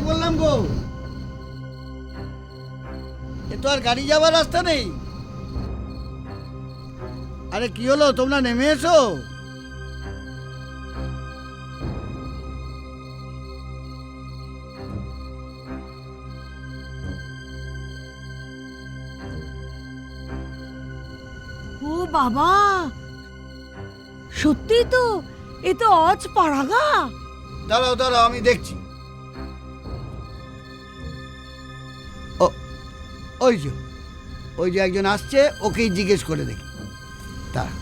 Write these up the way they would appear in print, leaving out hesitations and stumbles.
বললাম গো, এ তো আর গাড়ি যাওয়ার রাস্তা নেই। আরে কি হলো, তোমরা নেমে এসো। ও বাবা, সত্যি তো, এ তো অজ পাড়াগা। দাঁড়াও দাঁড়াও, আমি দেখছি। ওই যে ওই যে একজন আসছে, ওকেই জিজ্ঞেস করে দেখি। দাঁড়া।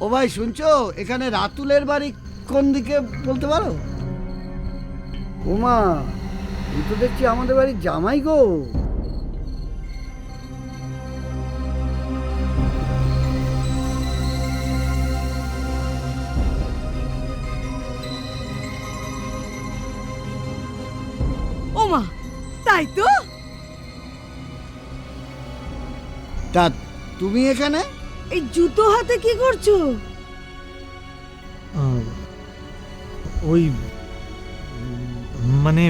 ও ভাই শুনছো, এখানে রাতুলের বাড়ি কোন দিকে বলতে পারো? ওমা, তুই তো দেখছি আমাদের বাড়ির জামাই গো। ওমা, তাই তো। তা তুমি এখানে? এই জুতো হাতে কি করছো? ওই মানে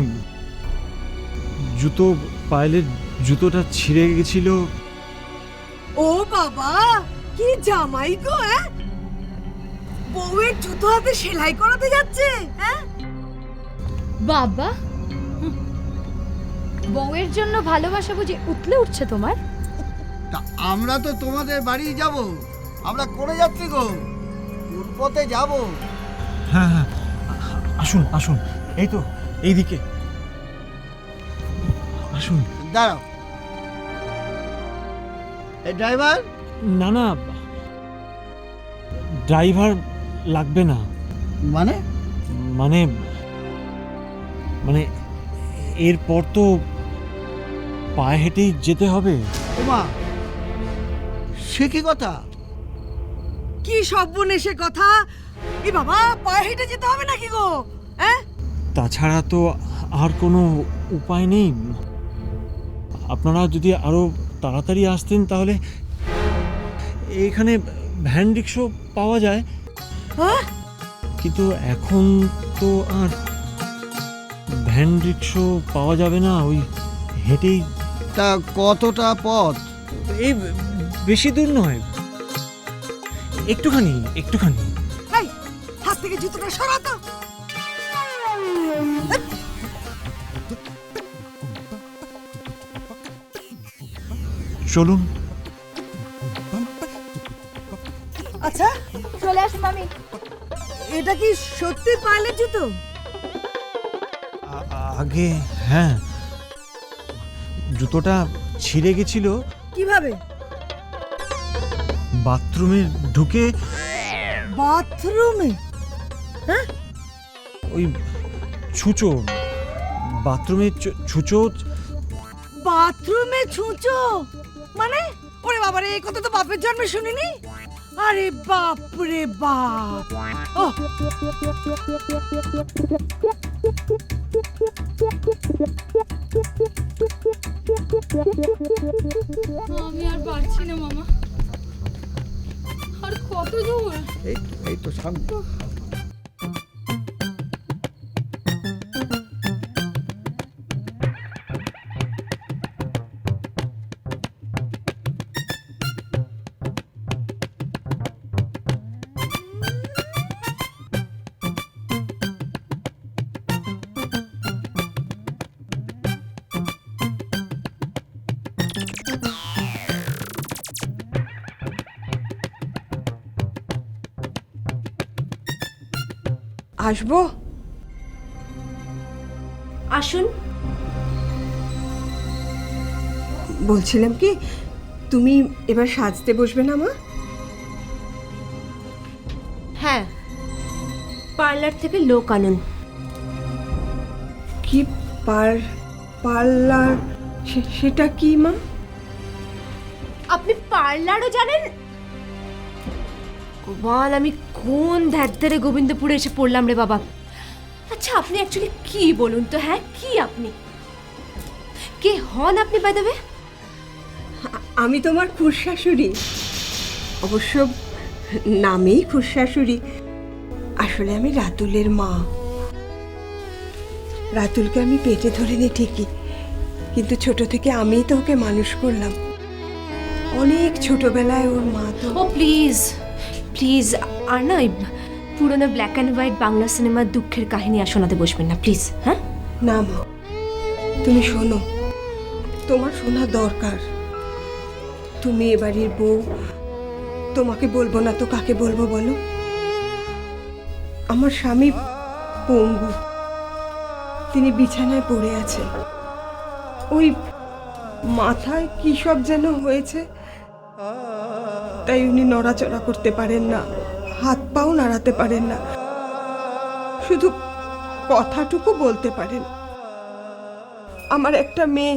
জুতো, পায়েলের জুতোটা ছিঁড়ে গেছিল। ও বাবা, কি জামাই গো! বউয়ের জুতো হাতে সেলাই করাতে যাচ্ছে। বাবা, বউয়ের জন্য ভালোবাসা বুঝি উতলে উঠছে তোমার? তা আমরা তো তোমাদের বাড়ি যাব, আমরা করে যাচ্ছি গো, কোন পথে যাব? হ্যাঁ হ্যাঁ, আসুন আসুন, এই তো এইদিকে আসুন। দাঁড়াও, এই ড্রাইভার। না না, ড্রাইভার লাগবে না। মানে? মানে মানে এরপর তো পায়ে হেঁটেই যেতে হবে। ওমা, সে কি কথা? কি সর্বনেশে কথা! এ বাবা, পায়ে হেঁটে যেতে হবে নাকি গো? তাছাড়া তো আর কোনো উপায় নেই। আপনারা যদি আরো তাড়াতাড়ি আসতেন তাহলে এখানে ভ্যান রিক্সা পাওয়া যায়, কিন্তু এখন তো আর ভ্যান রিক্সা পাওয়া যাবে না, ওই হেঁটেই। তা কতটা পথ? এই বেশি দূর নয়, একটুখানি একটুখানি। এই, হাত থেকে জুতোটা সরা তো। চলুন। আচ্ছা, চলে আসুন মামি। এটা কি সত্যি পায়েলের জুতো? আগে হ্যাঁ, জুতোটা ছিঁড়ে গেছিল কিভাবে? বাথরুমে ঢুকে। বাথরুমে? ওই ছুঁচো, বাথরুমে ছুঁচো। বাথরুমে ছুঁচো মানে? ওরে বাবারে, এই কথা তো বাপের জন্মে শুনিনি। আরে বাপ রে বাপ! ও আমি আর পারছি না মামা, আর কত দূর? এই তো সামনে। আসবো? আসুন। বলছিলাম কি, তুমি এবার সাজতে বসবে না মা? হ্যাঁ, পার্লার থেকে লোক আনুন। কি পার্লার? সেটা কি মা? আপনি পার্লারও জানেন? গোপাল, আমি কোন ধ্যারে গোবিন্দপুরে এসে পড়লাম রে বাবা। আচ্ছা, আপনি অ্যাকচুয়ালি কি বলুন তো? হ্যাঁ, কি আপনি কে হন আপনি বাই দ্য ওয়ে? আমি তোমার খুড়শাশুড়ি, অবশ্য নামেই খুড়শাশুড়ি, আসলে আমি রাতুলের মা। রাতুলকে আমি পেটে ধরিনি ঠিকই, কিন্তু ছোট থেকে আমিই তো ওকে মানুষ করলাম। অনেক ছোটবেলায় ওর মা তো ও প্লিজ প্লিজ, আর না ওই পুরোনো ব্ল্যাক অ্যান্ড হোয়াইট বাংলা সিনেমার দুঃখের কাহিনী আর শোনাতে বসবেন না প্লিজ। হ্যাঁ, না মা, তুমি শোনো, তোমার শোনা দরকার। তুমি এ বাড়ির বউ, তোমাকে বলবো না তো কাকে বলবো বলো? আমার স্বামী পঙ্গু, তিনি বিছানায় পড়ে আছেন। ওই মাথায় কি সব যেন হয়েছে, তাই উনি নড়াচড়া করতে পারেন না, হাত পাও নাড়াতে পারেন না, শুধু কথাটুকু বলতে পারেন। আমার একটা মেয়ে,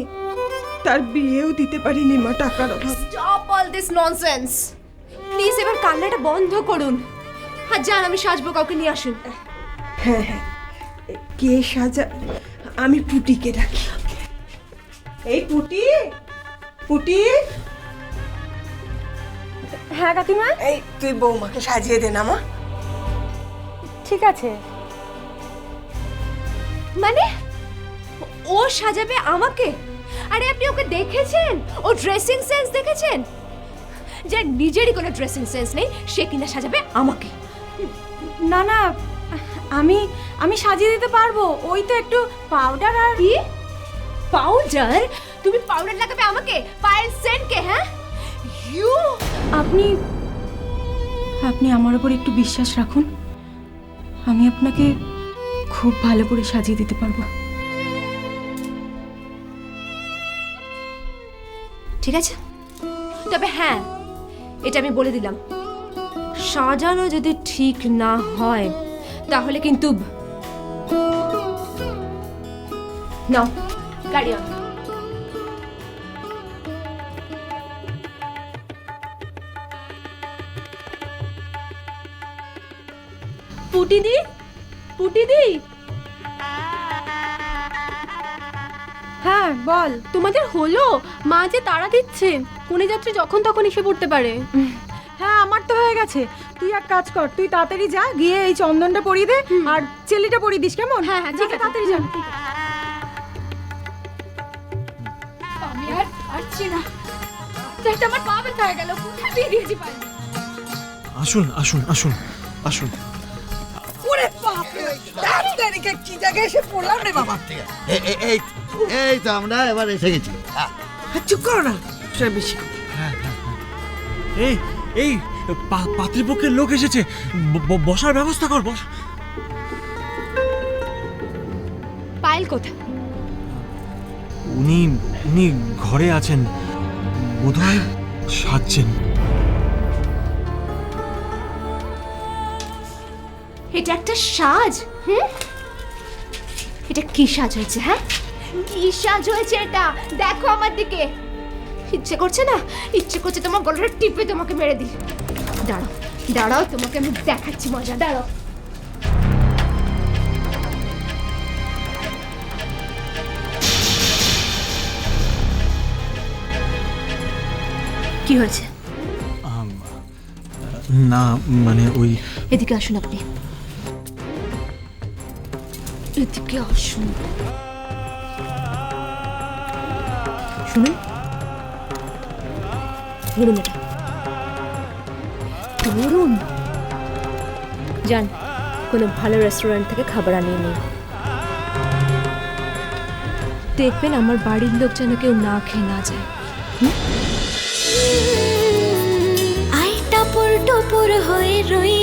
তার বিয়েও দিতে পারিনি মা, টাকার অভাব। Stop all this nonsense please, এবার কান্নাটা বন্ধ করুন। আর যান, আমি সাজবো, কাউকে নিয়ে আসুন। হ্যাঁ হ্যাঁ, কে সাজা? আমি পুটিকে ডাকি। এই পুটি, পুটি। হ্যাঁ কাকিমা, এই তুই বৌমাকে সাজিয়ে দে না মা। ঠিক আছে। মানে ও সাজাবে আমাকে? আরে আপনি ওকে দেখেছেন? ও ড্রেসিং সেন্স দেখেছেন? যার নিজেরই কোনো ড্রেসিং সেন্স নেই, সে কিনা সাজাবে আমাকে? না না, আমি সাজিয়ে দিতে পারবো, ওই তো একটু পাউডার আর কি পাউডার? তুমি পাউডার লাগাবে আমাকে? পায়েল সেনকে? হ্যাঁ, ইউ। আপনি আমার উপর একটু বিশ্বাস রাখুন, আমি আপনাকে খুব ভালো করে সাজিয়ে দিতে পারবো। ঠিক আছে, তবে হ্যাঁ, এটা আমি বলে দিলাম, সাজানো যদি ঠিক না হয় তাহলে কিন্তু নাও গাড়ি অন। পুটিদি, পুটিদি। হ্যাঁ বল। তোমাদের হলো? মা যে তাড়া দিচ্ছে, কোনে যাত্রী যখন তখন এসে পড়তে পারে। হ্যাঁ আমার তো হয়ে গেছে, তুই এক কাজ কর, তুই তাড়াতাড়ি যা, গিয়ে এই চন্দনটা পরিয়ে দে আর চেলিটা পরিয়ে দিস, কেমন? হ্যাঁ হ্যাঁ, ঠিক আছে, তাড়াতাড়ি যা। আমি আর পারছি না, একটা আমার পা ব্যথা হয়ে গেল, কোথায় দিয়ে দিয়েছি পায়ে। আসুন আসুন আসুন আসুন। ওরে বাপ রে, ডাক্তারিকে কি জায়গায় এসে পড়লাম রে বাবা। এই তো আমরা এবার এসে গেছি। চুপ করো না, সে বেশি। এই এই পাত্রীপক্ষের লোক এসেছে, বসার ব্যবস্থা কর, বস। পায়েল কোথায়? উনি উনি ঘরে আছেন, বোধহয় সাজছেন। এটা একটা সাজ? এটা কি সাজ হয়েছে? হ্যাঁ, কি সাজ হয়েছে এটা? দেখো আমার দিকে। ইচ্ছে করছে না, ইচ্ছে করছে তোমার গলাটা টিপে তোমাকে মেরে দিই। দাঁড়াও দাঁড়াও, তোমাকে আমি দেখাচ্ছি মজা, দাঁড়াও। কি হয়েছে? না মানে ওই এদিকে আসুন আপনি, এদিকে আসুন। শুনুন, ধরুন এটা, ধরুন। যান, কোনো ভালো রেস্টুরেন্ট থেকে খাবার আনিয়ে নিন। দেখবেন আমার বাড়ির লোক যেন কেউ না খেয়ে না যায়। আই টাপুর টুপুর হয়ে রই